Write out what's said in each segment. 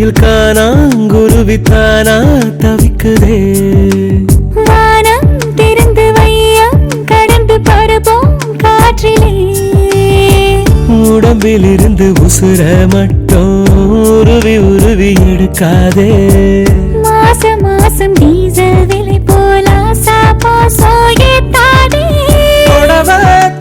கரையில் காணாங்குருவி தானா தவிக்குதே. வானம் திறந்து வையம் கடந்து பரப்போம் காற்றிலே. உடம்பில் இருந்து உசுர மட்டும் உருவி உருவி எடுக்காதே. மாசம் மாசம் டீசல் விலை போல சாப்பா சோயத்தாதே. புடவ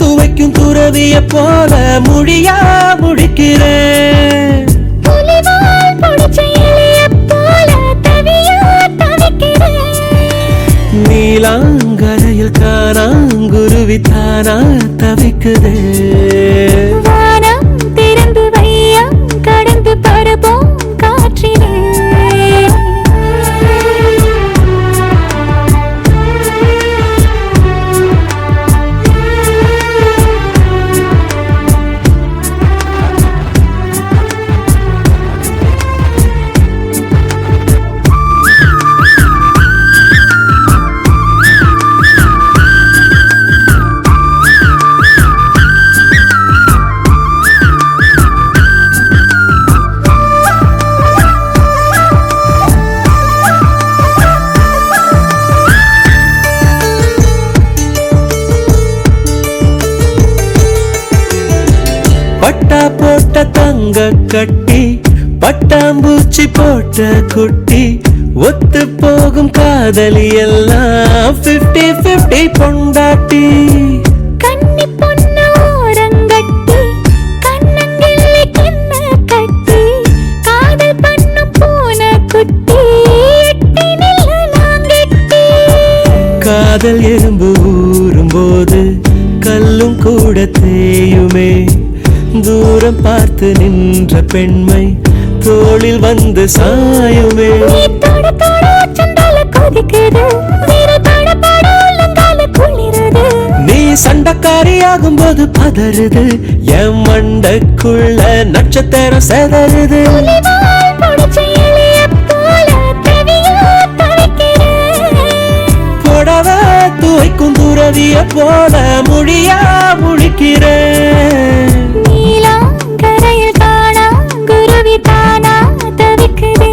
துவைக்கும் துறவிய போல முடியா முடிக்கிறேன். புலிவால் புடிச்ச இலைய போல தவியா தவிக்கிறேன். நீலாங்கரையில் காணாங்குருவி தானா தவிக்குதே. வானம் திறந்து வையம் கடந்து பரப்போம் காற்றிலே. பட்டா போட்ட தங்க கட்டி பட்டாம்பூச்சி போட்ட குட்டி ஒத்து போகும் காதலி எல்லாம் 50-50 பொண்டாட்டி. கன்னி பொண்ணு ஓரங்கட்டி கண்ணங்கிள்ளி கிண்ண கட்டி காதல் பண்ணு பூனை குட்டி எட்டி நில்லாங்கட்டி. காதல் எறும்பு ஊறும் போது கல்லும் கூட தேயுமே. தூரம் பார்த்து நின்ற பெண்மை தோளில் வந்து சாயுமே. நீ தொட தொட சண்டால கொதிக்குது நீரை பட பட உள்ளங்கால குளிருது. நீ சண்டக்காரியாகும் போது பதறுது என் மண்டக்குள்ள நட்சத்திரம் செதறுது. புலிவால் புடிச்ச இலைய போல தவியா தவிக்கிறேன். புடவ துவைக்கும் துறவிய போல முடியா முடிக்கிறேன். நீலாங்கரையில் காணாங்குருவி தானா தவிக்குதே.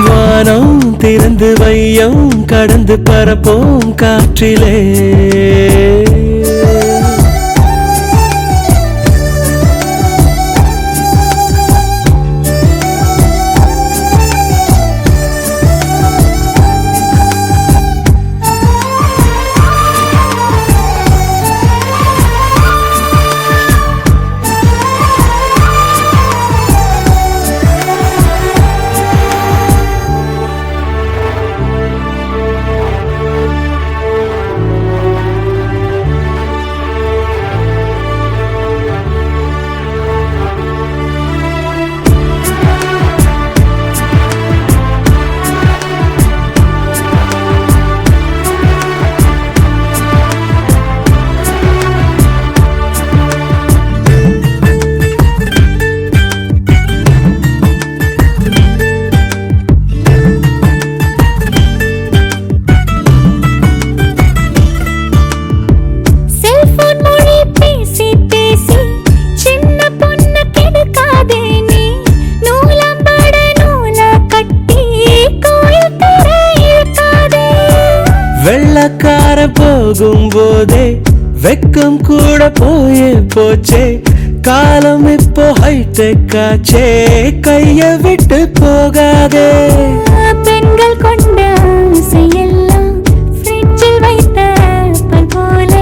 வானம் திறந்து வையம் கடந்து பரப்போம் காற்றிலே. வெள்ளக்கார போகும் போதே வெக்கம் கூட போயே போச்சே. காலம் இப்போ ஹைடெக் ஆச்சே கைய விட்டு போகாதே. பெண்கள் கொண்ட ஆசையெல்லாம் ஃப்ரிட்ஜில் வைத்த பல் போல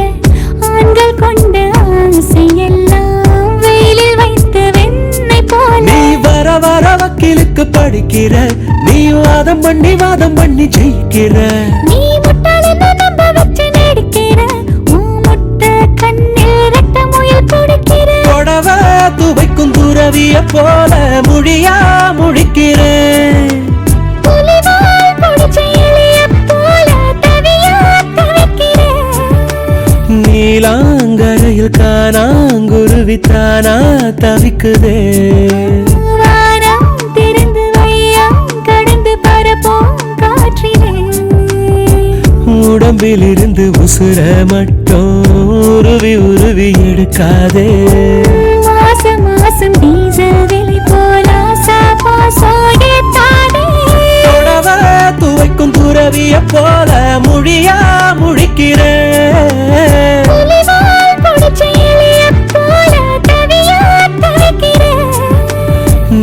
ஆண்கள் கொண்ட ஆசையெல்லாம் வெயிலில் வைத்த வெண்ணெய் போல. நீ வர வர வக்கீலுக்கு படிக்கிற நீ வாதம் பண்ணி ஜெயிக்கிற. நீ முட்டாளன்னு நம்ப வச்சு நடிக்கிற உன் முட்டை கண்ணில் ரத்த முயல் குடிக்கிற. புடவ துவைக்கும் துறவிய போல முடியா முடிக்கிறேன். புலிவால் புடிச்ச இலைய போல தவியா தவிக்கிறேன். நீலாங்கரையில் காணாங்குருவி தானா தவிக்குதே. வானம் திறந்து வையம் கடந்து பரப்போம் காற்றிலே. உடம்பில் இருந்து உசுர மட்டும் உருவி உருவி எடுக்காதே. மாசம் மாசம் டீசல் விலை போல கசாப்பா சோடித்தானே தொடவ துவைக்கும் துறவிய போல மொழியா முழிக்கிறேன் புலிவால் பிடிச்ச இலையைப் போல தவியா தவிக்கிறேன்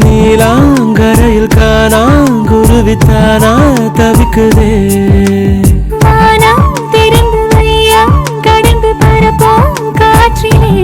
நீலாங்கரையில் காணாங்குருவித்தானா தவிக்குதே வானம் திறந்து வையம் கடந்து பரப்போம் காற்றிலே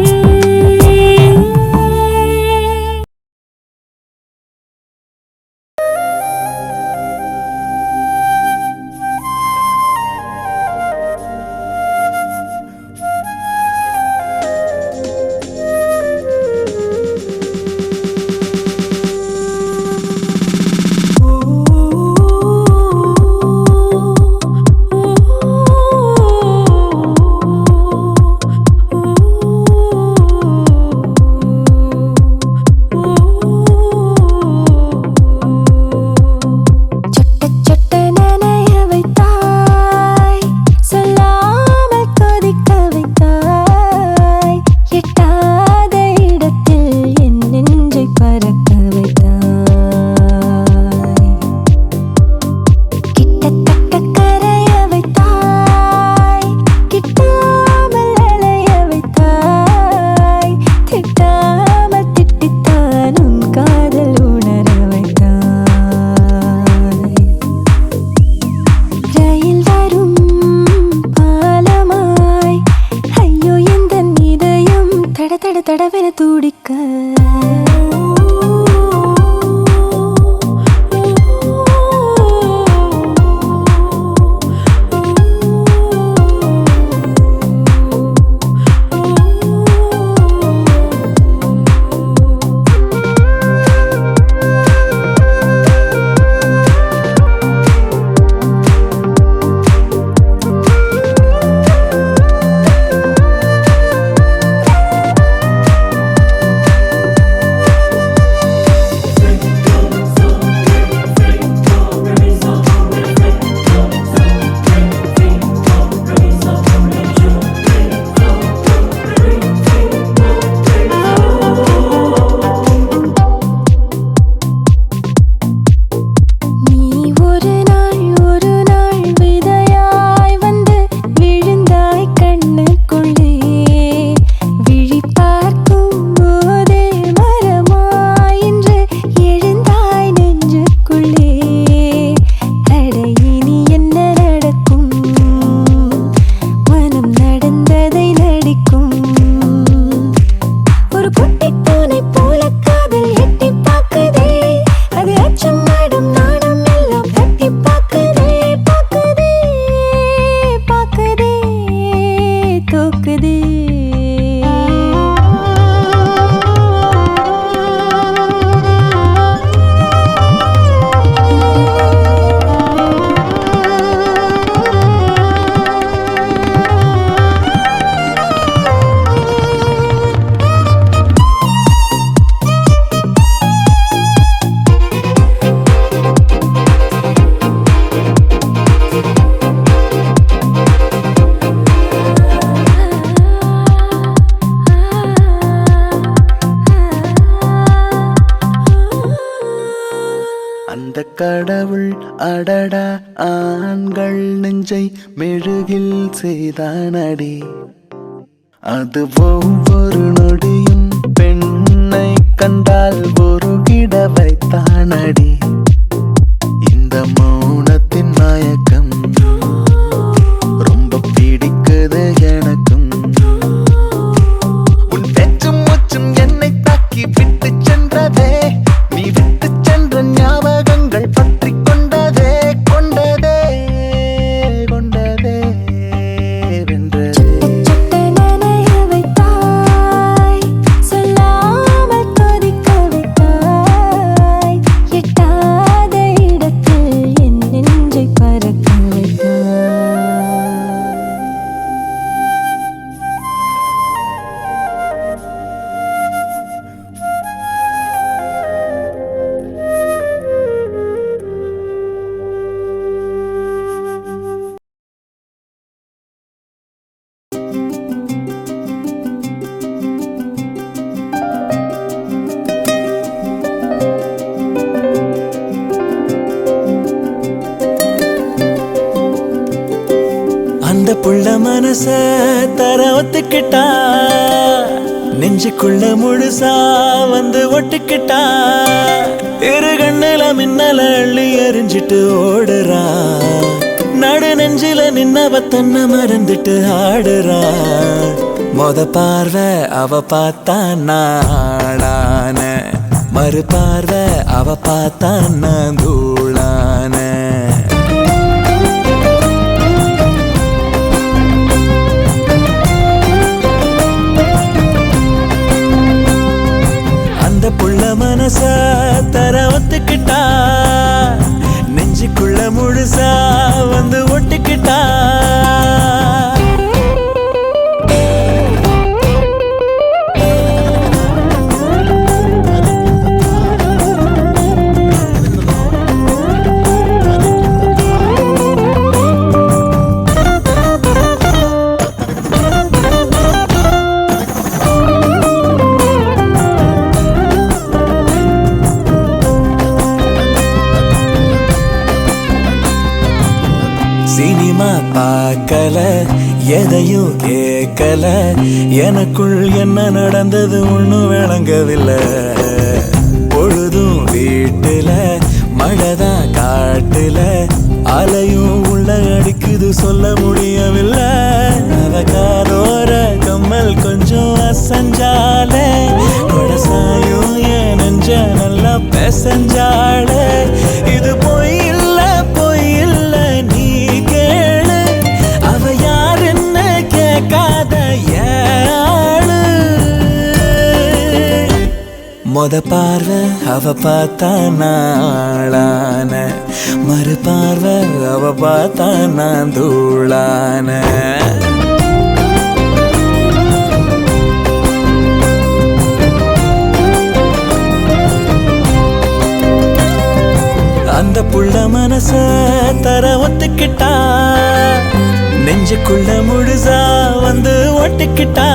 தடவென துடிக்க அந்த கடவுள் அடடா ஆண்கள் நெஞ்சை மெழுகில் செய்தானடி அது ஒவ்வொரு நொடியும் பெண்ணை கண்டால் ஒரு கிட வைத்தானடி இந்த மௌனத்தின் மயக்கம் ரொம்ப பிடிக்குது எனக்கும் உன் பேச்சும் மூச்சும் என்னை தாக்கி விட்டு சென்றதே நீ விட்டு சென்ற ஞாபகங்கள் பற்றி கொண்டதே கொண்டதே கொண்டதே வென்றதே சொல்லாமல் கொதிக்க வைத்தாய் எட்டா அந்த புள்ள மனச தர ஒத்துக்கிட்டா நெஞ்சுக்குள்ள முழுசா வந்து ஒட்டுக்கிட்டா இரு கண்ணுல மின்னல அள்ளி எரிஞ்சிட்டு ஓடுறா நடு நெஞ்சில நின்னவ தன்னை மறந்துட்டு ஆடுறா மொத பார்வை அவ பார்த்தா நாளான மறு பார்வை அவ பார்த்தா நான் தூளான அந்த புள்ள மனச தர ஒத்துக்கிட்டா நெஞ்சுக்குள்ள முழுசா வந்து ஒட்டுக்கிட்டா சினிமா பார்க்கல எதையும் கேட்கல எனக்குள் என்ன நடந்தது ஒன்னும் விளங்கவில்லை பொழுதும் வீட்டுல மழைதான் காட்டுல அலையும் உள்ள அடிக்குது சொல்ல முடியவில்லை அவகாரோர கம்மல் கொஞ்சம் அசஞ்சாலே கொடசாயும் என் நெஞ்ச நல்லா பெசஞ்சாலே இது பொய் இல்ல பொய் இல்ல நீ கேளு அவ யாருன்னு கேட்காத ஏழு மொத பார்வை அவ பார்த்தா நாளான மறு பார்வை அவ பார்த்தா நான் தூளான அந்த புள்ள மனச தர ஒத்துக்கிட்டா நெஞ்சுக்குள்ள முழுசா வந்து ஒட்டுக்கிட்டா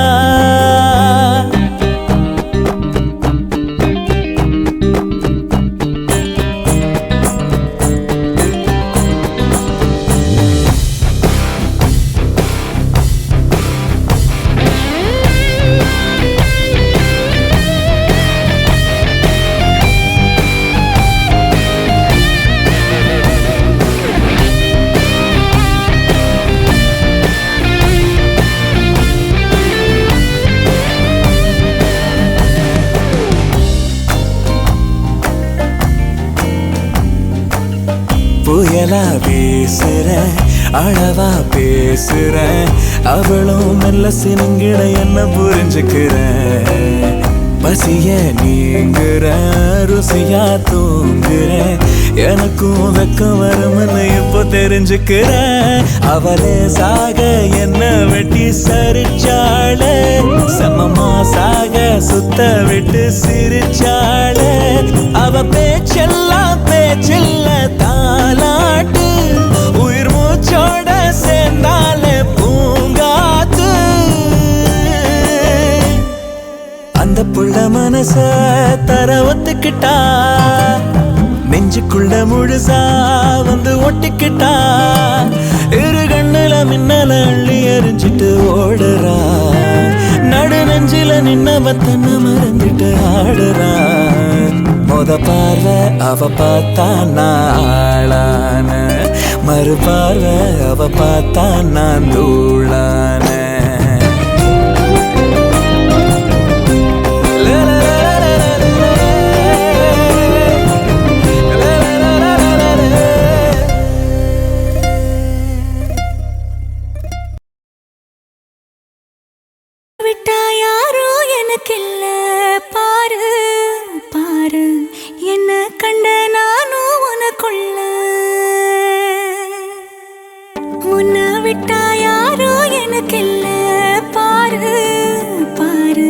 புயலா வீசுற அளவா பேசுற அவளும் மெல்ல சினுங்கிட என்ன புரிஞ்சுக்கிற பசிய நீங்குற ருசியா தூங்குற எனக்கும் வெக்கம் வரும்னு இப்போ தெரிஞ்சுக்கிற அவளே சாக என்ன வெட்டி சரிச்சாளே சமமா சாக சுத்த விட்டு சிரிச்சாளே அவ பேச்செல்லாம் பேச்சில்ல தாலாட்டு உயிர் மூச்சோட சேர்ந்தாலே பூங்காத்து அந்த புள்ள மனச தர ஒத்துக்கிட்டா நெஞ்சுக்குள்ள முழுசா வந்து ஒட்டிக்கிட்டா இரு கண்ணுல மின்னல அள்ளி எரிஞ்சிட்டு ஓடுறா நடு நெஞ்சில நின்னவ தன்னை மறந்துட்டு ஆடுறா மொத பார்வை அவ பார்த்தா நாளான மறு பார்வை அவ பார்த்தா நான் தூளான விட்டா யாரோ எனக்கில்ல பாரு பாரு என்ன கண்ட நானும் உனக்குள்ள உன்னை விட்டா யாரோ எனக்கில்ல பாரு பாரு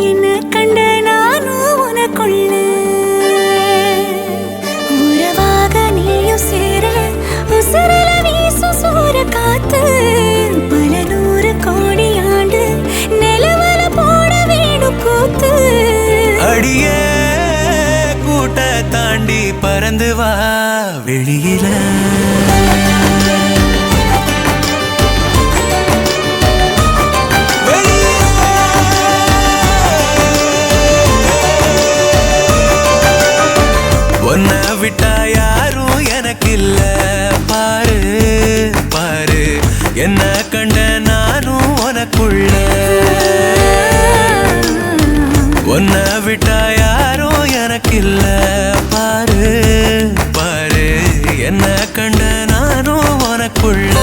என்ன கண்ட நானும் உனக்குள்ள உறவாக நீயும் சேர உசுரல வீசு சூற காத்து பல நூறு கோடி ஆண்டு நிலவல போட வேணும் கூத்து அடியே கூட்ட தாண்டி பறந்து வா வெளியில என்ன கண்ட நானும் உனக்குள்ள உன்னை விட்டா யாரும் எனக்கு இல்ல பாரு பாரு என்ன கண்ட நானும் உனக்குள்ள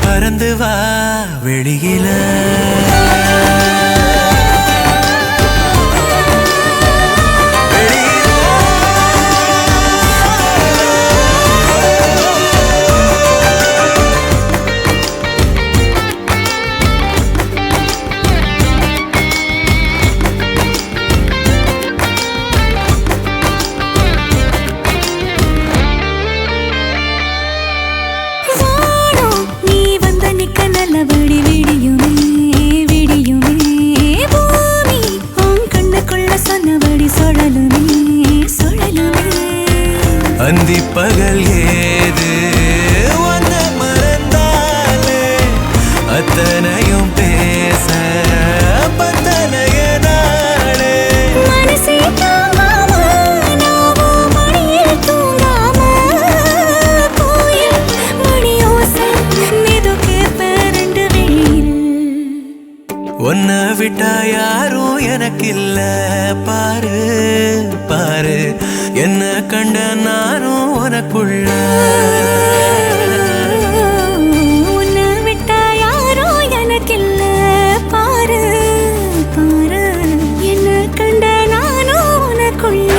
பறந்து வா வெளியில நல்லபடி விடியுமே விடியுமே பூமி உன் கண்ணுக்குள்ள சொன்னபடி சுழலுமே சுழலுமே அந்தி பகல் ஏது உன்னை மறந்தாலே அத்தனையும் பேச பத்தனைய நாளே மனசே தாங்காம நாவும் மணியில் தூங்காம கோயில் மணியோசை மிதுக்கே உன்னை விட்டா யாரும் எனக்கு இல்ல பாரு பாரு என்ன கண்ட நானும் உனக்குள்ள உன்னை விட்டா யாரும் எனக்கு இல்ல பாரு பாரு என்ன கண்ட நானும் உனக்குள்ள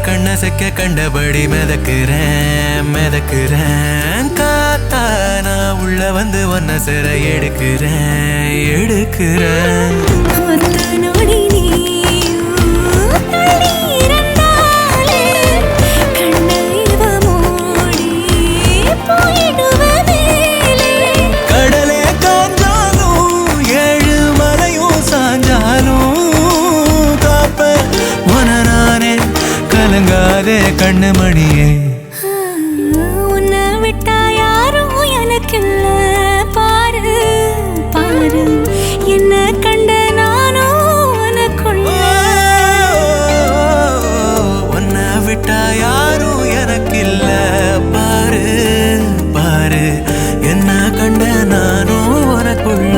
கண்ணசக்க கண்டபடி மிதக்குறேன் மிதக்குறேன் காத்தா நான் உள்ள வந்து ஒன்ன சிற எடுக்கிறேன் எடுக்கிறேன் கடலே காஞ்சாலும் ஏழு மலையும் சாஞ்சாலும் காப்ப உன நானே கலங்காதே கண்ணு மணியே உன்னை விட்டா யாரும் எனக்கு இல்ல பாரு பாரு என்ன கண்ட நானும் உனக்குள்ள உன்னை விட்டா யாரும் எனக்கு இல்ல பாரு பாரு என்ன கண்ட நானும் உனக்குள்ள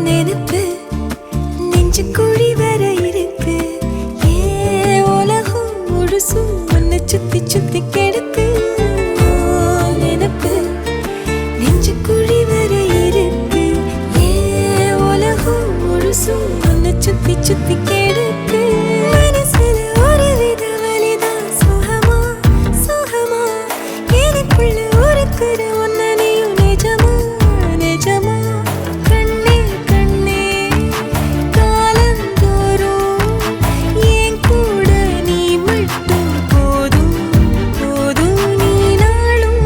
நினைப்பு நெஞ்சு குழி வர இருக்கு. உலகம் முழுசும் உன்னை சுத்தி சுத்தி கெடுக்கு. நினைப்பு நெஞ்சு குழி வர இருக்கு. உலகம் முழுசும் உன்னை சுத்தி சுத்தி கெடுக்கு. மனசுல ஒரு வித வலிதான் சுகமா சுகமா எனக்குள்ள ஒருக்குற உன்னை நீயும் நிஜமா நிஜமா. கண்ணே கண்ணே காலந்தோறும் என் கூட நீ மட்டும் போதும் போதும் நீ நாளும்.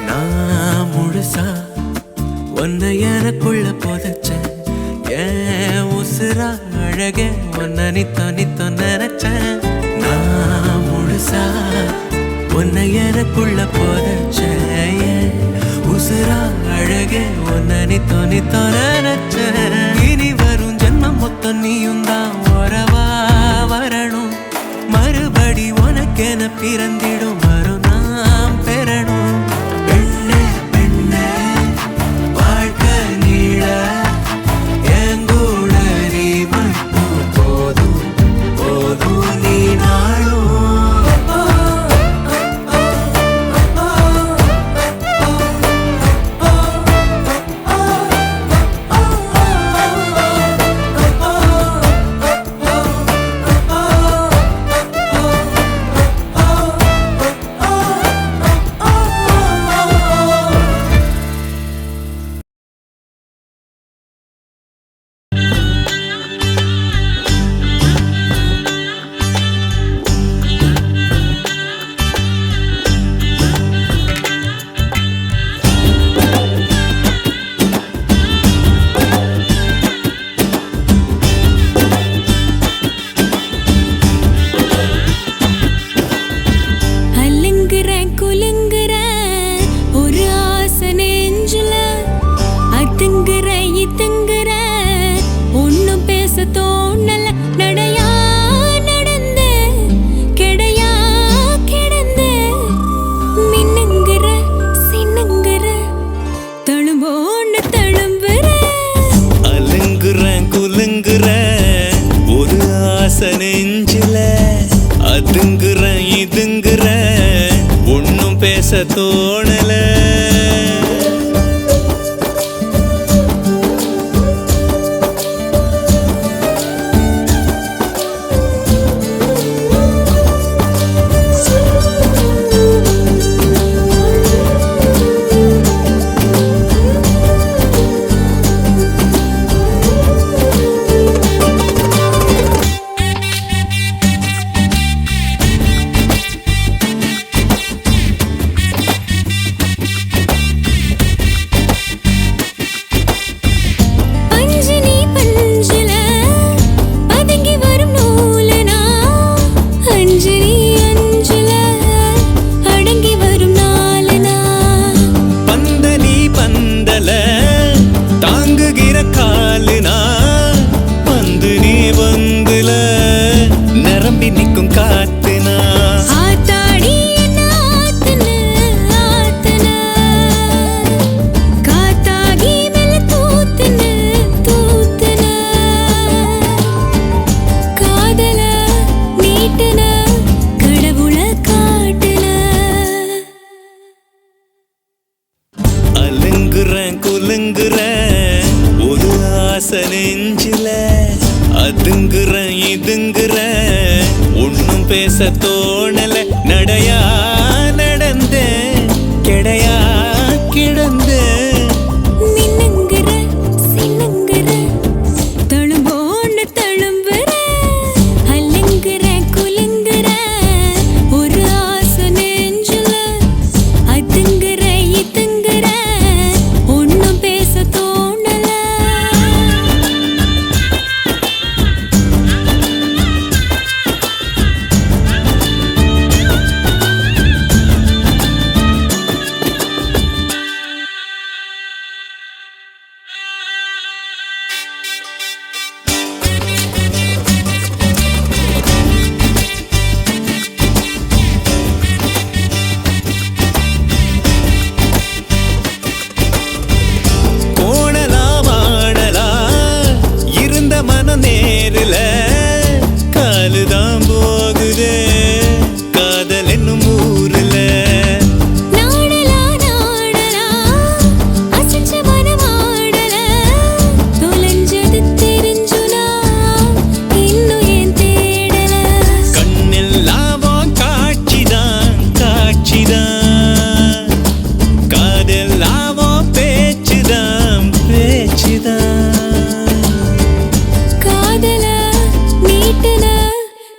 நான் முழுசா உன்னை எனக்குள்ள புதைச்சேன். ஏன் உசுரா அழகே உன்னை நித்தோ நித்தோ நினைச்சேன். நான் முழுசா உன்னை எனக்குள்ள புதைச்சேன். ஏன் உசுரா அழகே உன்னை நித்தோ நித்தோ நினைச்சேன். இனி வரும் ஜென்மம் மொத்தம் நீயும் தான் உறவா வரணும். மறுபடி உனக்கென பிறந்திடும் வரும் நாம் பெறணும். பெண்ணே பெண்ணே வாழ்க்கை நீள என் கூட நீ மட்டும் போதும் போதும் நீ நாளும். அலுங்குறேன் குலுங்குறேன் ஒரு ஆசை நெஞ்சுல. அதுங்குறேன் இதுங்குறேன் ஒன்னும் பேச தோணல. நடையா நடந்து கிடையா கிடந்து மின்னுங்குற சின்னுங்குற தழும்போன்னு தழும்புற. அலுங்குறேன் குலுங்குறேன் ஒரு ஆசை நெஞ்சில. அதுங்குறேன் இதுங்குறேன் ஒன்னும் பேச தோணல. பஞ்சினி பஞ்சுல பதுங்கி வரும் நூலனா. அஞ்சினி அஞ்சுல அடங்கி வரும் நாளனா. பந்தலி பந்தல தாங்குகிற காலுனா. பந்து நீ வந்துல நிரம்பி நிற்கும் காத்துனா. ஆத்தாடி என்ன ஆத்துன ஆத்துன காத்தாகி மேல தூத்துன தூத்துன. காதல நீட்டுன கடவுள காட்டுன. அலுங்குறேன் குலுங்குறேன் ஒரு ஆசை நெஞ்சில. அதுங்குறேன் இதுங்குறேன் ஒன்னும் பேச தோணல. நடையா நடந்தேன் கிடையா கிடந்தேன். மின்னுங்குற சின்னுங்குற தழும்போன்னு தழும்புற. அலுங்குற குலுங்குற ஒரு ஆசை நெஞ்சுல. அதுங்குற இதுங்குற ஒன்னும் பேச தோணல.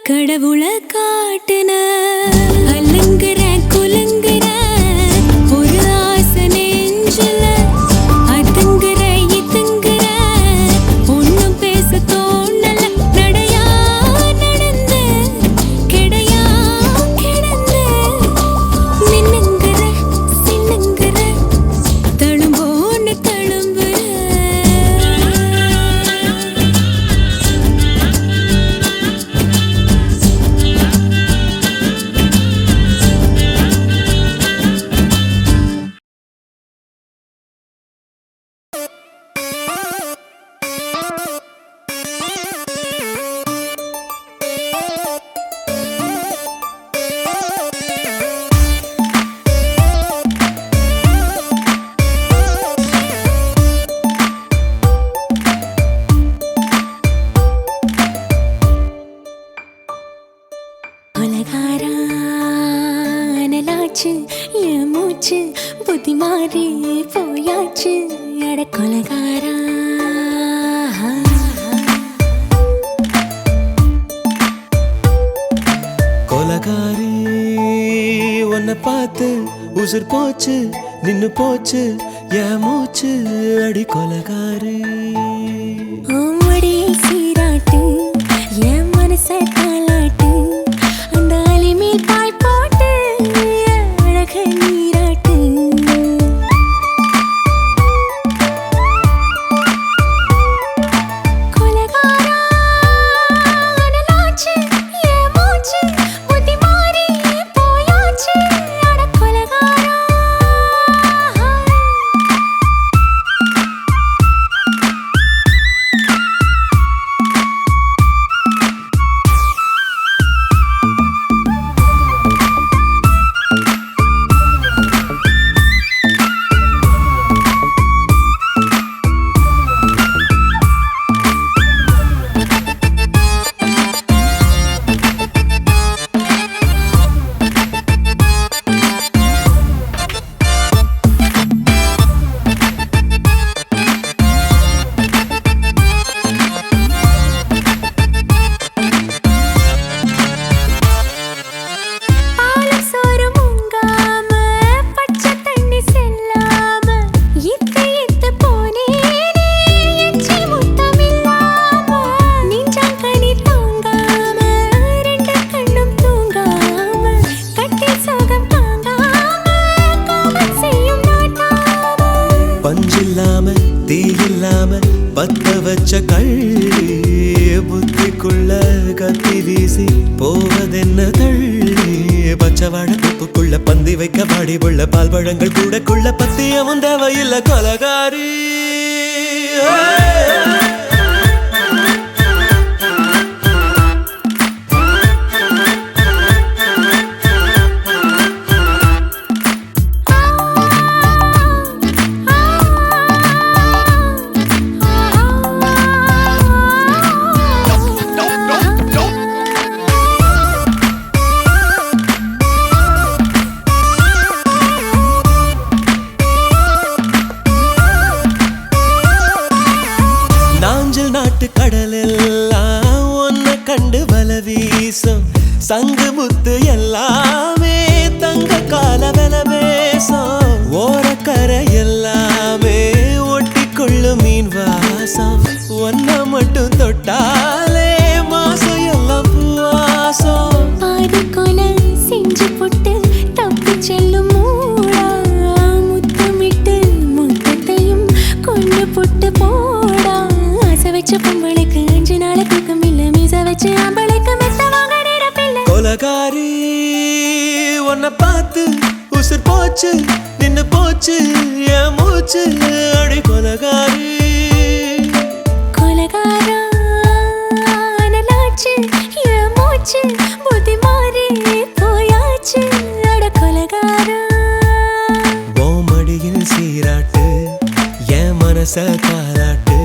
கடவுள காட்டுன அலங்குற குலுங்குற ஒரு ஆசை நெஞ்சுல அதுங்குற இதுங்குற ஒன்னும் பேச தோணல நடையா நடந்து கிடையா கிடந்து நின்னுங்குற சின்னுங்குற தழும்போன்னு தழும்புற கொலகாரானலாச்சு என் மூச்சு புத்தி மாறி போயாச்சு எட கொலகாரா கொலகாரி உன்னை பார்த்து உசுர் போச்சு நின்னு போச்சு என் மூச்சு அடி கொலகாரி ஆமடியை சீராட்டு என் மனச தாளாட்டு அந்த அலிமேல் பாய் போட்டு அழக நீராட்டு கொலகாரா அனலாச்சு என் மூச்சு புத்தி மாறி போயாச்சு அட கொலகாரா பஞ்சில்லாம தீயில்லாம பத்த வச்ச கள்ளி புத்திக்குள்ள கத்தி வீசி போவதென்ன தள்ளி பச்சவாட துப்புக்குள்ள பந்தி வைக்க பாடி உள்ள பால் பழங்கள் கூடக்குள்ள பத்தியமும் தேவையில்ல கொலகாரி நாட்டு கடலெல்லாம் ஒன்ன கண்டு வல வீசும் சங்கு முத்து எல்லாமே தங்க கால வெல பேசும் ஓரக்கரை எல்லாமே ஒட்டிக்கொள்ளும் மீன் வாசம் ஒன்ன மட்டும் தொட்டாலே மாசம் எல்லாம் பூவாசம் பாதி கொலை செஞ்சு போட்டு தப்பி செல்லும் மூடா முத்தமிட்டு முத்தத்தையும் கொண்டு போட்டு போடா வச்ச பொம்பளைக்கு 5 நாள் தூக்கம் இல்ல மீச வச்சு ஆம்பளைக்கு மெத்த வாங்க நிரப்பில்ல கொலகாரி உன்னை பார்த்து உசுர் போச்சு நின்னு போச்சு என் மூச்சு அடி கொலகாரி கொலகாரா அனலாச்சு என் மூச்சு புத்தி மாறி போயாச்சு அட கொலகாரா மடியில் சீராட்டு என் மனச தாளாட்டு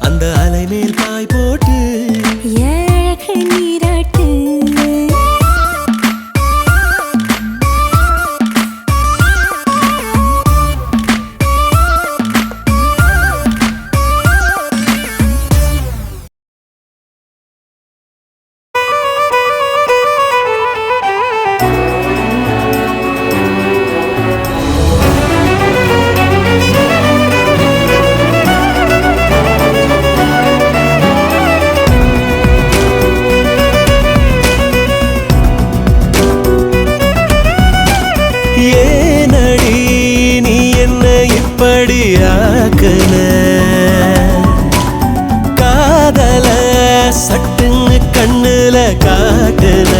அந்த அலை மேல் பாய் போட்டு அழக நீராட்டு இப்படி ஆக்குன காதல சட்டுன்னு கண்ணுல காட்டுன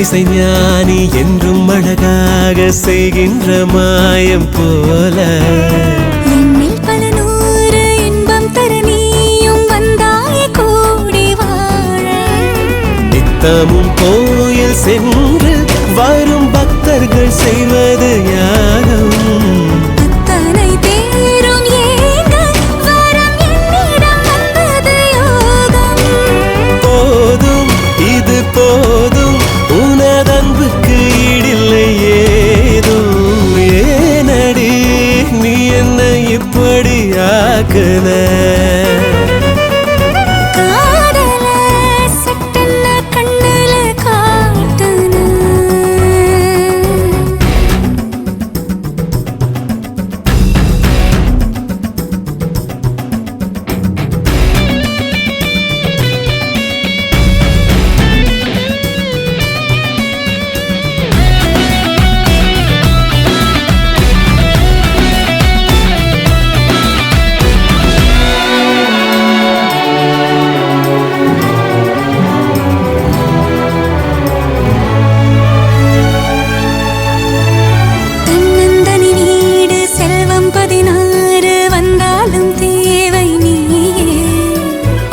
இசை ஞானி என்றும் அழகாக செய்கின்ற மாயம் போல என்னில் பல நூறு இன்பம் தர நீயும் வந்தாய் கூடி வாழ நித்தமும் கோயில் சென்று வரும் பக்தர்கள் செய்வது யாரும் அத்தனை பேரும் ஏங்க வரம் என்னிடம் வந்தது யோகம் போதும் இது போதும் உனதன்புக்கு ஈடில்லை ஏதும் ஏனடி நீ என்ன இப்படி ஆக்குன காதல சட்டென்ன கண்ணுல காட்டுன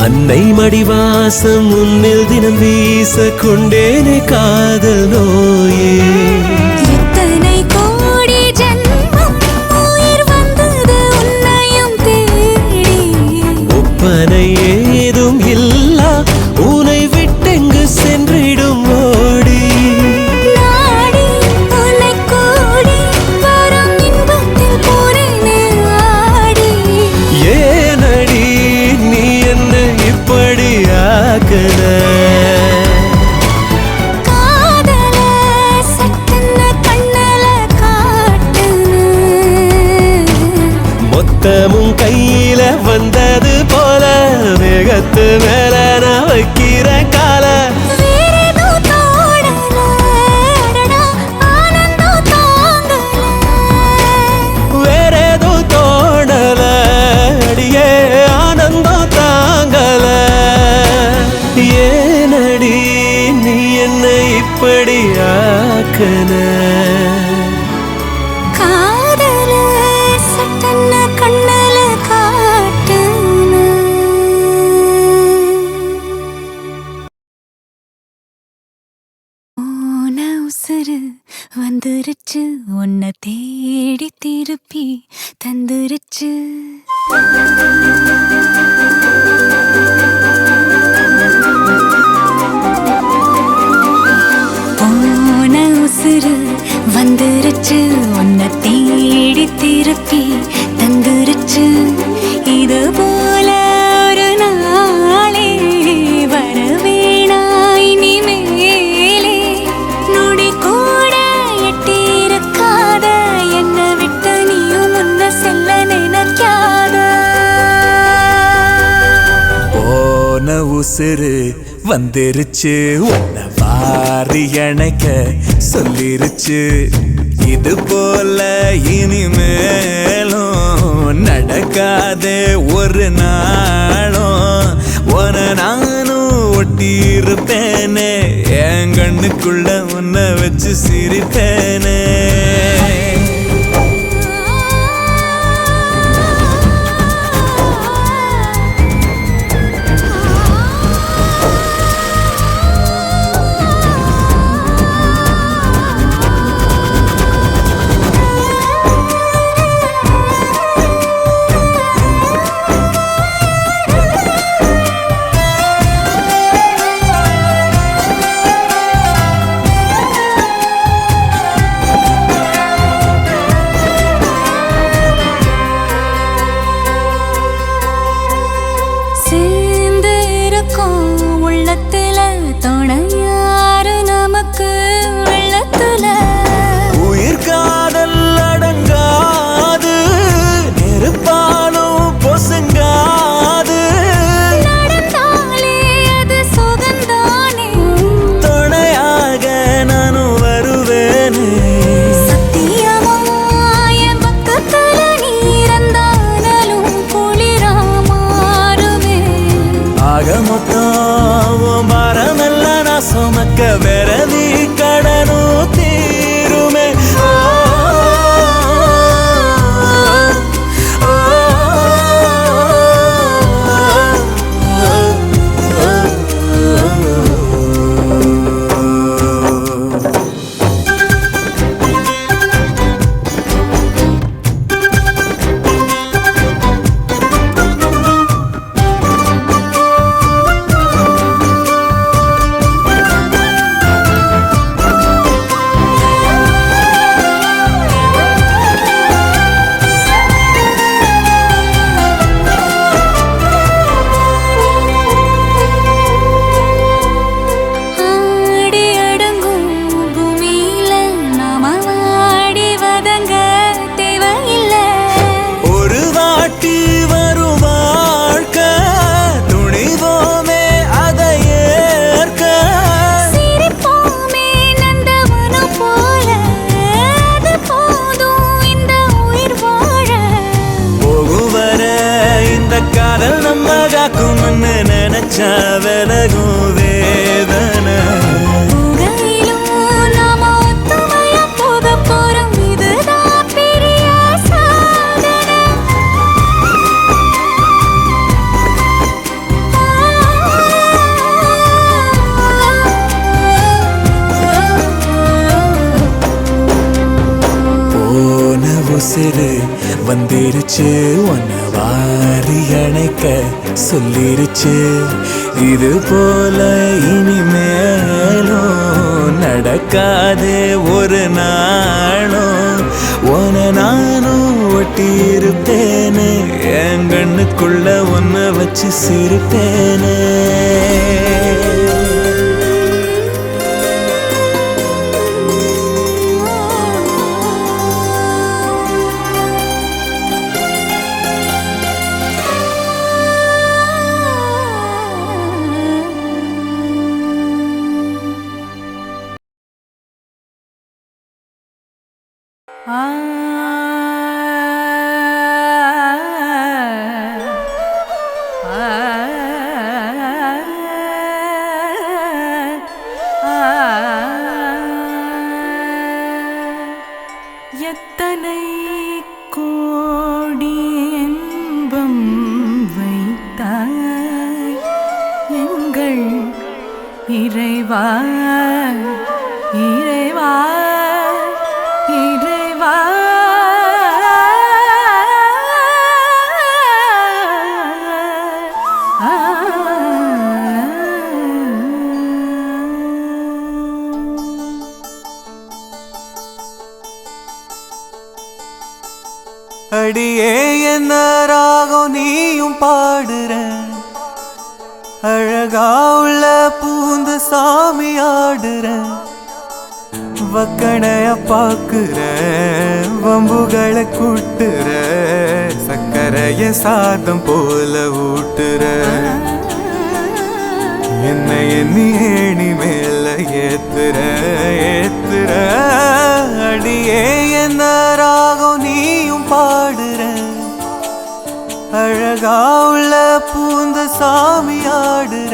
அன்னை மடிவாசம் முன்னில் தினம் வீச கொண்டேனே காதல் நோயே எத்தனை கோடி ஜன்மம் உயிர் வந்தது உன்னையும் தேடி ஒப்பனை ஏதும் இல்லா உனை விட்டெங்கு சென்றிடும் ஓடி நாடி உன்னை கூடி வரும் இன்பத்தில் போறேனே ஆடி ஏனடி நீ என்ன இப்படி ஆக்குன காதல சட்டென்ன கண்ணுல காட்டுன மொத்தமும் கையில வந்தது போல வேகத்து மேல நான் வைக்கிற கால வேறேதோ தோடல அடடா ஆனந்தம் தாங்கல வேறேதோ தோணல அடியே ஆனந்தம் தாங்கல ஏனடி நீ என்ன இப்படி ஆக்குன காதல சட்டென்ன கண்ணுல காட்டுன போன உசுரு வந்துருச்சு உன்னை தேடி திருப்பி தந்துருச்சு போன உசுரு வந்துருச்சு உன்னை தேடி திருப்பி தந்துருச்சு இது போல ஒரு நாளே வரவேணாய் நீ மேலே நொடி கூட எட்டியிருக்காத என்னை விட்டு நீயும் முன்ன செல்ல நினைக்காத போன உசுறு வந்துருச்சு உன்னை வாரி அணைக்க சொல்லிருச்சு இது போல இனிமேலும் நடக்காதே ஒரு நாளும் உன நானும் ஒட்டி இருப்பேனே என் கண்ணுக்குள்ள உன்னை வச்சு சிரிப்பேனே நினைச்சா விலகும் வேதனை உங்களிலும் நாம ஒத்துமையா போகப் போறோம். இதுதான் பெரிய சாதனை. போன உசிறு வந்துருச்சு உன்ன வாரி அணைக்க சொல்லிருச்சு இது போல இனிமேலும் நடக்காதே ஒரு நாளும் உன நானும் ஒட்டி இருப்பேனே என் கண்ணுக்குள்ள ஒன்ன வச்சு சிரிப்பேனே எத்தனை கோடி இன்பம் வைத்தாய் எங்கள் இறைவா இறைவா இறைவா அடியே என்ன ராகம் நீயும் பாடுற அழகா உள்ள பூந்து சாமி ஆடுற வக்கணைய பாக்குற வம்புகளை கூட்டுற சக்கரைய சாதம் போல ஊட்டுற என்ன எண்ணி ஏணி மேல ஏத்துற ஏத்துற அடியே என்ன ராகம் நீயும் பாடுற அழகா உள்ள பூந்த சாமி ஆடுற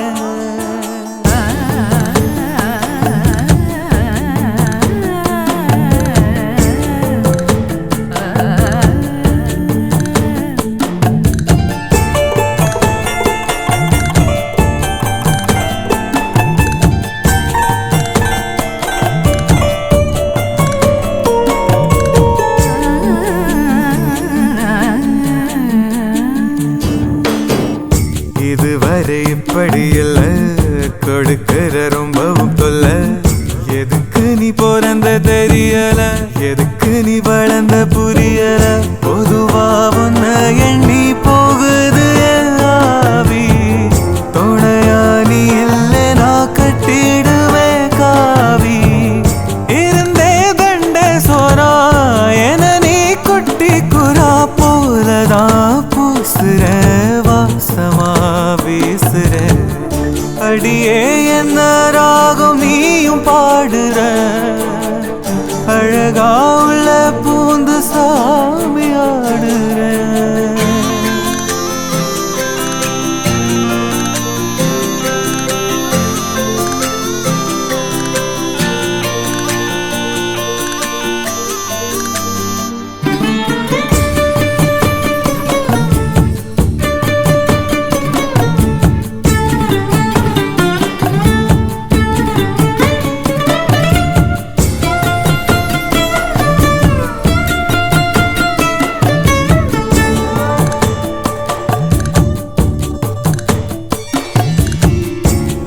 இதுவரை இப்படி இல்ல கொடுக்கிற ரொம்பவும் தொல்ல எதுக்கு நீ பிறந்த தெரியல எதுக்கு நீ வளர்ந்த புரியல பொதுவா உன்ன எண்ணி போகுது ஆவி துணையா நீ இல்ல நான் கட்டிடுவே காவி இருந்தே தண்ட சோரா என நீ குட்டி குறா போலதான் பூசுற வாசமா வீசுற அடியே என்ன ராகம் நீயும் பாடுற அழகா உள்ள பூந்து சாமி ஆடுற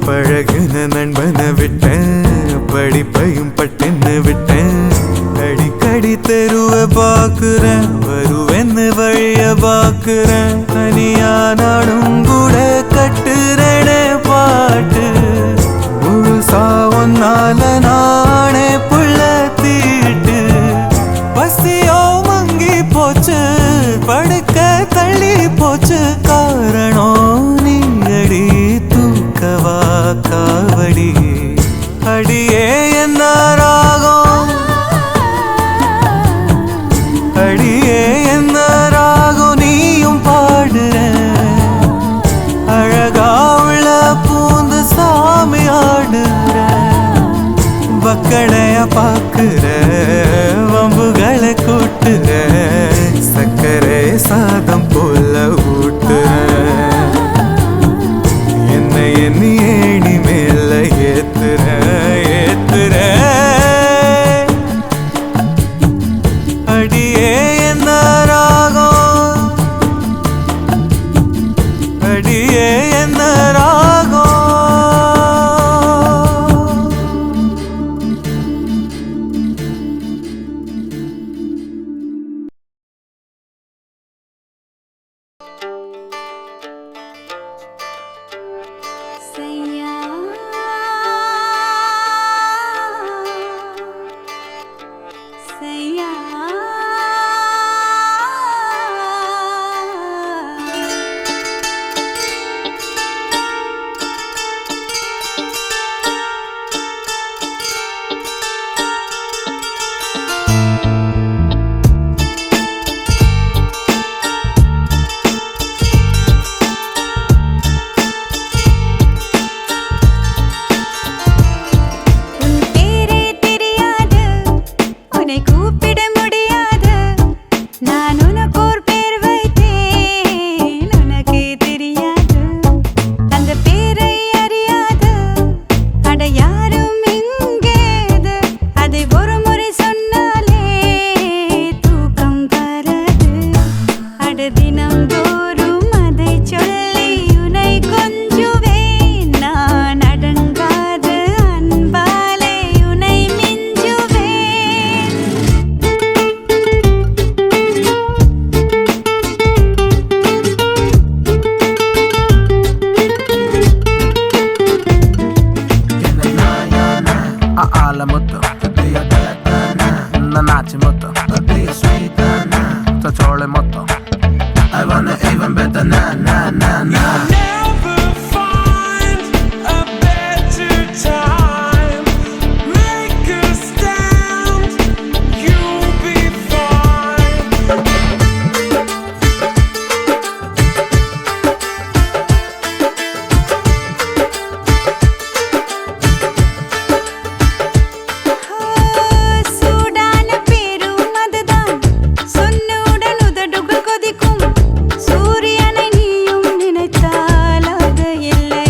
பழகுன நண்பனை விட்டேன் படிப்பையும் பட்டுன்னு விட்டேன் அடிக்கடி தெருவ பாக்குறேன் வருவேன்னு வழிய பாக்குறேன் தனியா நானும் கூட கட்டுறேனே பாட்டு முழுசா ஒன்னால நானே புள்ள தீட்டு பசியோ மங்கி போச்சு படுக்க தள்ளி போச்சு காரணம் நீ அடி தூக்கவா காவடி அடியே என்ன ராகம் அடியே என்ன ராகம் நீயும் பாடுற அழகா உள்ள தினம்தோறும் அதை சொல்லி உனை கொஞ்சுவேன் நான் அடங்காத அன்பாலே உனை மிஞ்சுவேன் Alla motto, Dio della Nanachi motto, Dio sweet Tachole motto, I wanna even better na na na na. Never find a better time. Make a stand, you'll be fine. சூடான பேரும் அதுதான் சொன்னுடன் உதடுகள் கொதிக்கும் சூரியனை நீயும் நினைத்தால் அது இல்லை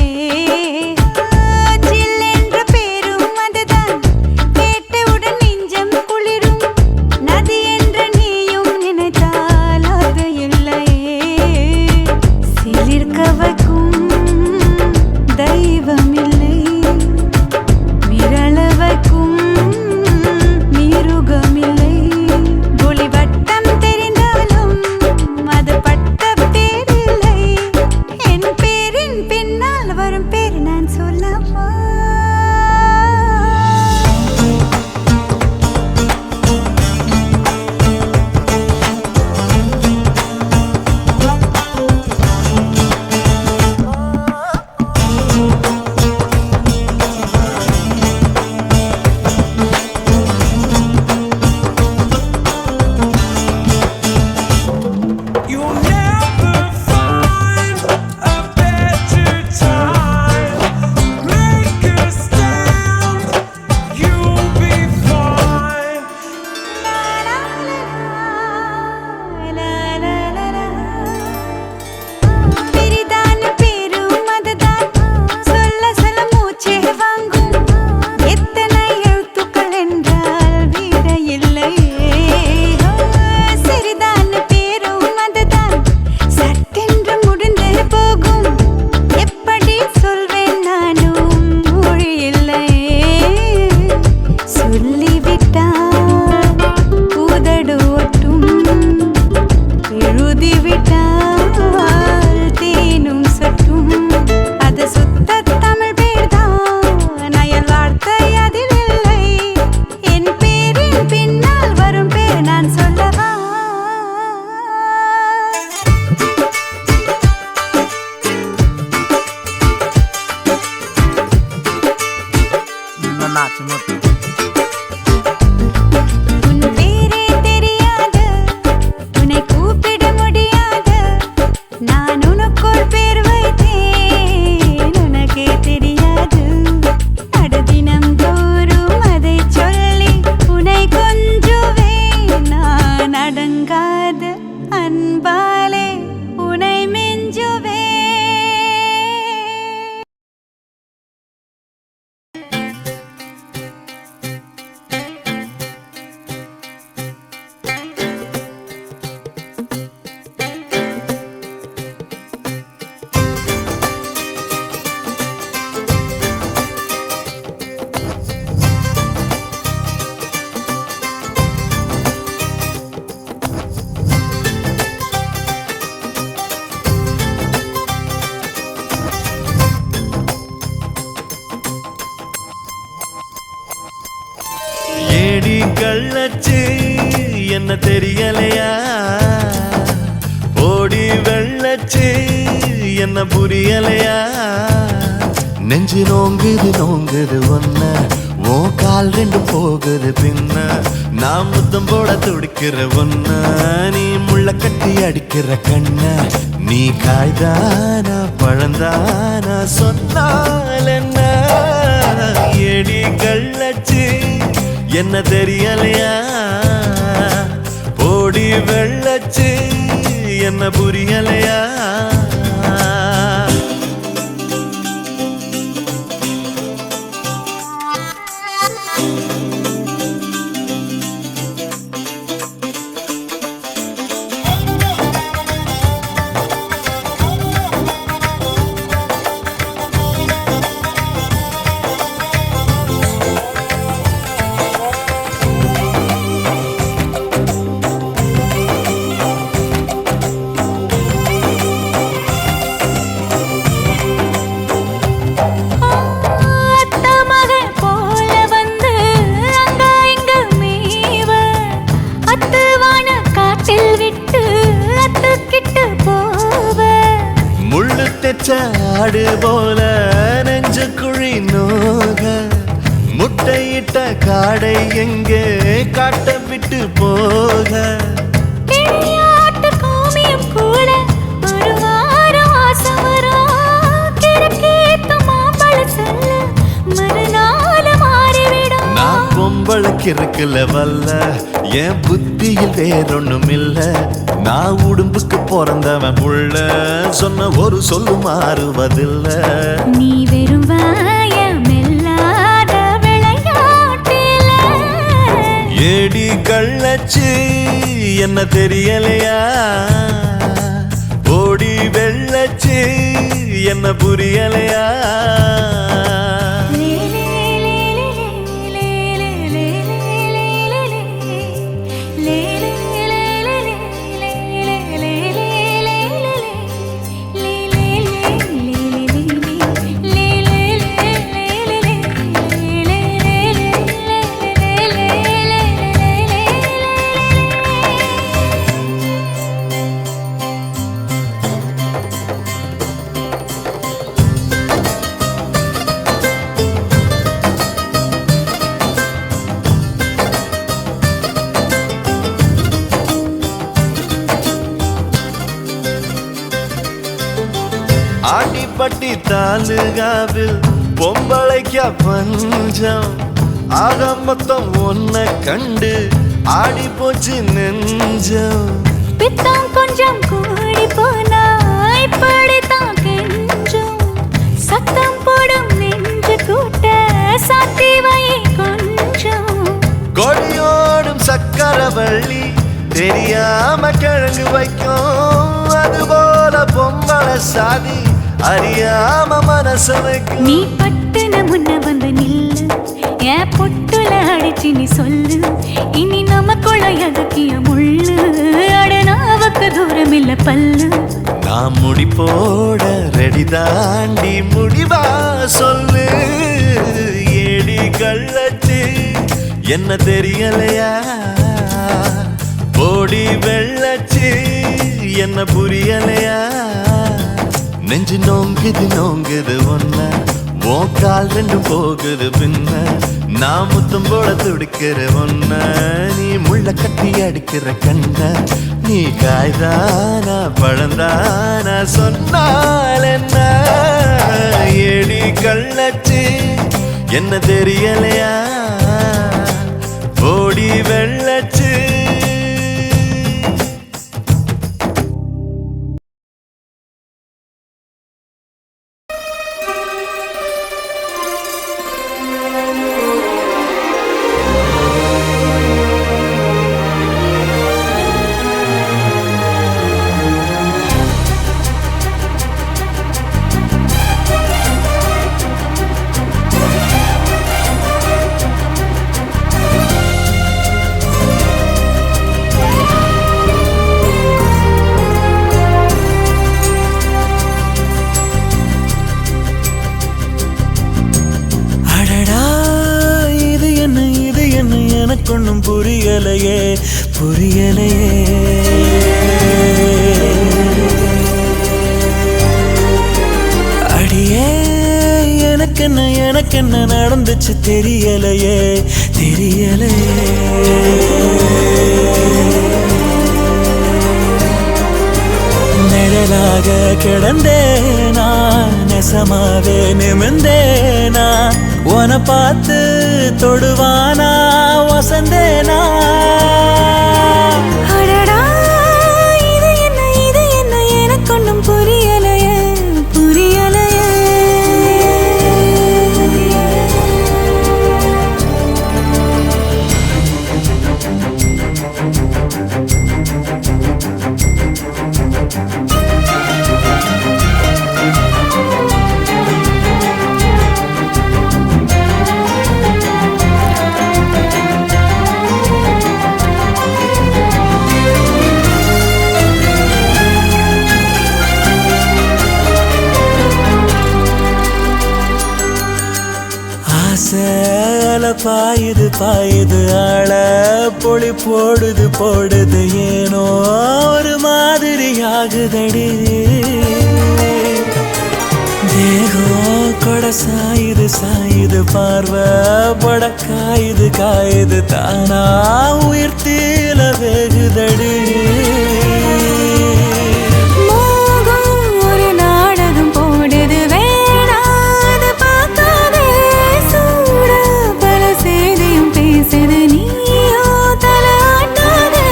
சில்லென்ற பேரும் அதுதான் கேட்டவுடன் நெஞ்சம் குளிரும் நதி என்ற நீயும் நினைத்தால் அது இல்லை சிலிர்க்க வைக்கும் தெய்வம் இல்லை மிரள வைக்கும் மிருகமில்லை ஒளிவட்டம் தெரிந்தாலும் அது பட்ட பேரில்லை என் பேரின் பின்னால் வரும் பேர் நான் சொல்லவா You'll never find a better time. Make a stand, you'll be fine. பெரிதான பேரும் அதுதான் சொல்ல சொல்ல மூச்சே வாங்கும் எத்தனை எழுத்துக்கள் என்றால் விட இல்லை சிறிதான பேரும் அதுதான் சட்டென்று முடிந்து போகும் எப்படி சொல்வேன் நானும் மொழி இல்லை சொல்லிவிட்டால் உதடு ஒட்டும் எழுதிவிட்டால் தேனும் சட்டும் அது சுத்த தமிழ் பேர்தான் அயல் வார்த்தை அதில் இல்லை என் பேரின் பின்னால் வரும் பேர் நான் சொல்லவா Nanachi motto, உன் பேரே தெரியாது உன்னை கூப்பிட முடியாது நான் உனக்குள் பேர் வைத்தேன் உனக்கே தெரியாது அட தினம்தோறும் அதை சொல்லி உன்னை கொஞ்சுவேன் நான் அடங்காத அன்பாலே உன்னை மிஞ்சுவேன் ஏடி கள்ளச்சு என்ன தெரியலையா ஓடி வெள்ளச்சு என்ன புரியலையா நெஞ்சு நோங்குது நோங்குது ஒன்ன ஓ கால் ரெண்டு போகுது பின்ன நான் முத்தம் போட துடிக்கிற ஒன்ன நீ முள்ள கட்டி அடிக்கிற கண்ண நீ காய்தானா பழந்தானா சொன்னால் என்ன ஏடி கள்ளச்சு என்ன தெரியலையா ஓடி வெள்ளச்சு என்ன புரியலையா வச்ச ஆடு போல நெஞ்சு குழி நோக முட்டையிட்ட காடை எங்கே காட்ட விட்டு போக கிளியாட்டு கோமியம் கூட ஒரு வாரம் ஆசம் வரும். கிறுக்கீத்த மாம்பழ செல்ல மறுநாள் மாறிவிடும். நான் பொம்பளைக்கு இருக்குல வல்ல என் புத்தியில் வேறொன்னும் இல்ல. நான் உடும்புக்கு பிறந்தவன் புள்ள சொன்ன ஒரு சொல்லு மாறுவதில்ல. நீ வெறும் வாயமில்லாத விளையாட்டில ஏடி கள்ளச்சு என்ன தெரியலையா? ஓடி வெள்ளச்சு என்ன புரியலையா? ஆண்டிப்பட்டி தாலுகாவில் பொம்பளைக்கா பஞ்சம். ஆக மொத்தம் ஒன்ன கண்டு ஆடி போச்சு நெஞ்சம். பித்தம் கொஞ்சம் கூடி போனா இப்படித்தான் கெஞ்சும். சத்தம் போடும் நெஞ்சு கூட்ட சாத்தி வை கொஞ்சம். கொடியோடும் சக்கரவள்ளி தெரியாம கிழங்கு வைக்கும். அதுபோல பொம்பளை சாதி அறியாம மனச வைக்கும். நீ பட்டுன முன்ன வந்து நில்லு, என் பொட்டுல அடிச்சு நீ சொல்லு. இனி நமக்குள்ள எதுக்கிய முள்ளு, அடனாவுக்கு தூரம் இல்ல பல்லு. நான் முடி போட ரெடி தாண்டி முடிவா சொல்லு. ஏடி கள்ளச்சு என்ன தெரியலையா? போடி வெள்ளச்சு என்ன புரியலையா? நெஞ்சு நோங்குது நோங்குது ஒன்ன உன் கால் ரெண்டும் போகுது பின்ன. நான் முத்தம் போட துடிக்கிற ஒன்ன நீ முள்ள கட்டி அடிக்கிற கண்ண. நீ காய்தானா பழந்தானா சொன்னால் என்ன? ஏடி கள்ளச்சு என்ன தெரியலையா? ஓடி வெள்ளச்சு. ஒன்னும் புரியலையே புரியலையே. அடியே எனக்கென்ன நடந்துச்சு தெரியலையே தெரியலையே. நிழலாக கிடந்தேனா நெசமாவே நிமிந்தேனா? உன பார்த்து தொடுவானா வசந்தேனா? இது என்ன எனக்கு ஒன்னும் புரியலையே புரியலையே. பாயுது பாயுது ஆள பொழி போடுது போடுது ஏனோ ஒரு மாதிரி ஆகுதடி. கொட சாயுது சாயுது பார்வை பட காயுது காயுது தானா உயிர் தீல வெகுதடி மோகம் ஒரு நாடகம் போடுது வேணாது பார்க்காதே சூட பல செய்தியும் பேசுது நீயோ தலாட்டாதே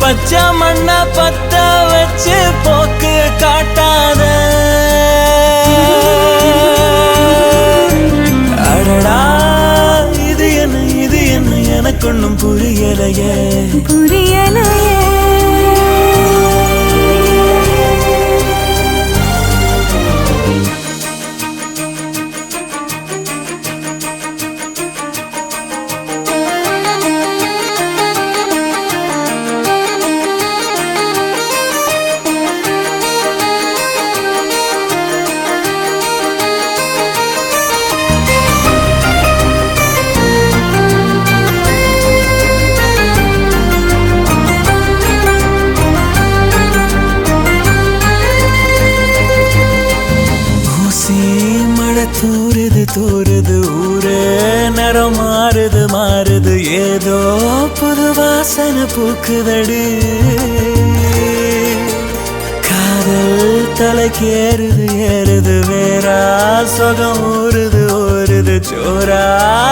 பச்சை மண்ண பத்த வச்சு போக்கு காட்டாத அடடா இது என்ன எனக்கு ஒன்னும் புரியலையே புரியலையே தூருது தூருது ஊரே நிறம் மாறுது மாறுது ஏதோ புது வாசனை பூக்குதடி காதல் தலைக்கு ஏறுது ஏறுது வேறா சொகம் ஊறுது ஊறுது சோறா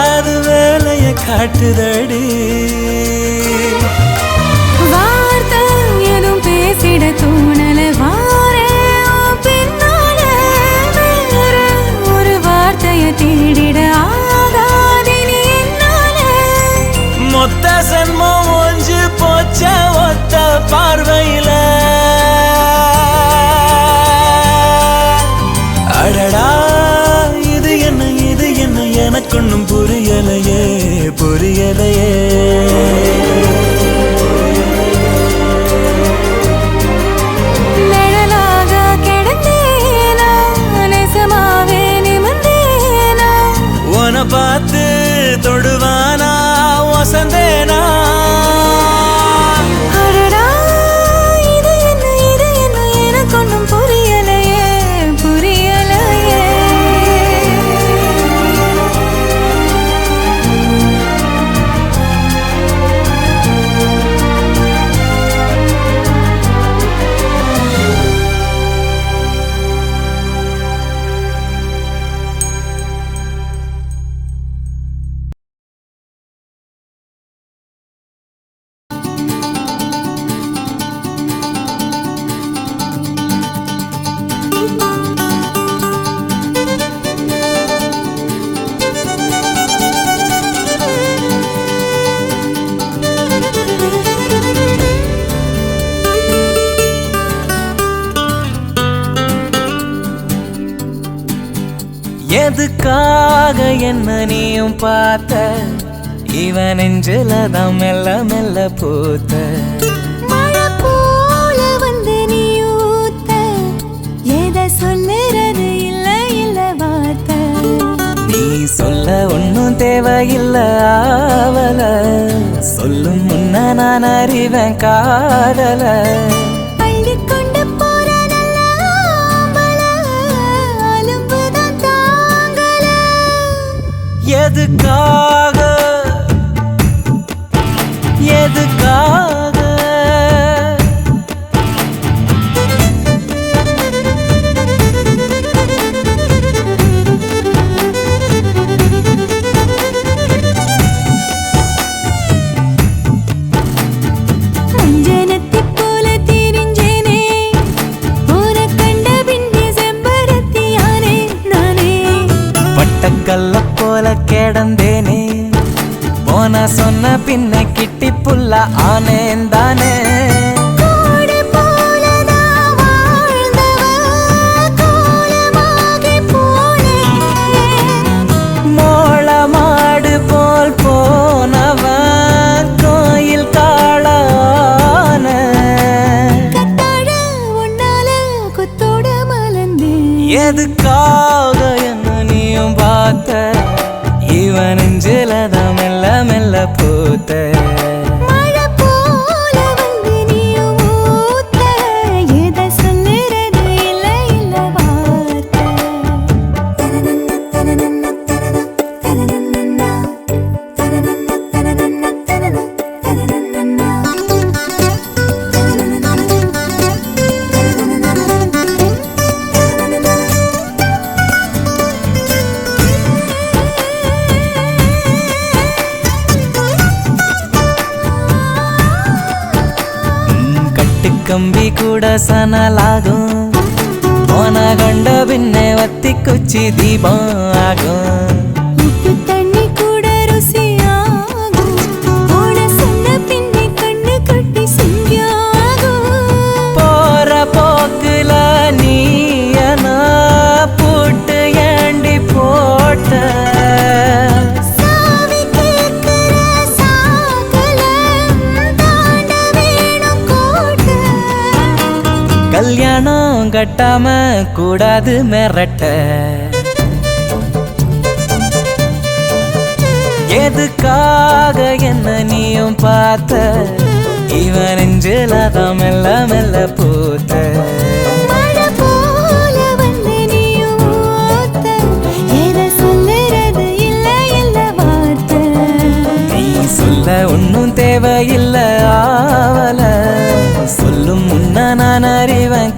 அது வேலைய காட்டுதடி வார்த்தை எதுவும் பேசிட தோணல வாரே பின்னால வேற ஒரு வார்த்தைய தேடிட ஆகாதினி என்னால மொத்த சென்மம் ஒஞ்சு போச்ச ஒத்த பார்வையில அடடா இது என்ன எனக்கு ஒன்னும் புரியலையே புரியலையே நிழலாக கிடந்தேனா நெசமாவே நிமிர்ந்தேனா உன பார்த்து தொடுவானா வசந்தேனா அடடா இது என்ன எனக்கு ஒன்றும் புரியலையே புரியலையே எதுக்காக என்ன நீயும் பார்த்த இவன் நெஞ்சில தான் மெல்ல மெல்ல பூத்த மழை போல வந்து நீ ஊத்த எதை சொல்லுறது இல்ல வார்த்தை நீ சொல்ல ஒன்னும் தேவையில்ல ஆவல சொல்லும் முன்ன நான் அறிவேன் காதல அள்ளிக்கொண்டு போற நல்ல ஆம்பள அலும்புதான் தாங்கல எதுக்காக எதுக்காக மஞ்சனத்தைப் போல திரிஞ்சேனே உன்னை கண்ட பின்னே செம்பருத்தியானே நானே பட்டக்கல்ல போல கிடந்தேனே போன சொன்ன பின்ன கிட்டி புல்ல ஆனேன் தானே கோடு போலதான் வாழ்ந்தவ கோலமாகி போனேன் மோள மாடு போல் போனவன் கோயில் காளான கத்தாழ உன்னால கொத்தோட மலர்ந்தேன் எதுக்காக என்ன நீயும் பார்த்த இவன் நெஞ்சில தான் மெல்ல மெல்ல பூத்த மழை போல வந்து நீயும் ஊத்த எதை சொல்லுறது இல்ல வார்த்தை கூட சனலாகும் போன கண்ட பின்னே வத்திக்குச்சி தீபம் ஆகும் உப்பு தண்ணி கூட ருசியாகும் போட சொன்ன பின்னே கண்ணு கட்டி சிங்கியாகும் போற போக்குல நீயனா போட்டு ஏண்டி போட்ட சாவி கேக்குற சாகல தாண்ட வேணும் கோட்டை கல்யாணம் கட்டாம கூடாது மிரட்ட எதுக்காக என்ன நீயும் பார்த்த இவன் நெஞ்சில தான் மெல்ல மெல்ல பூத்த மழை போல வந்து நீயும் ஓத்த எதை சொல்லுறது இல்ல இல்ல வார்த்தை நீ சொல்ல ஒன்னும் தேவையில்லை ஆவல சொல்லும் முன்ன நான் அறிவேன்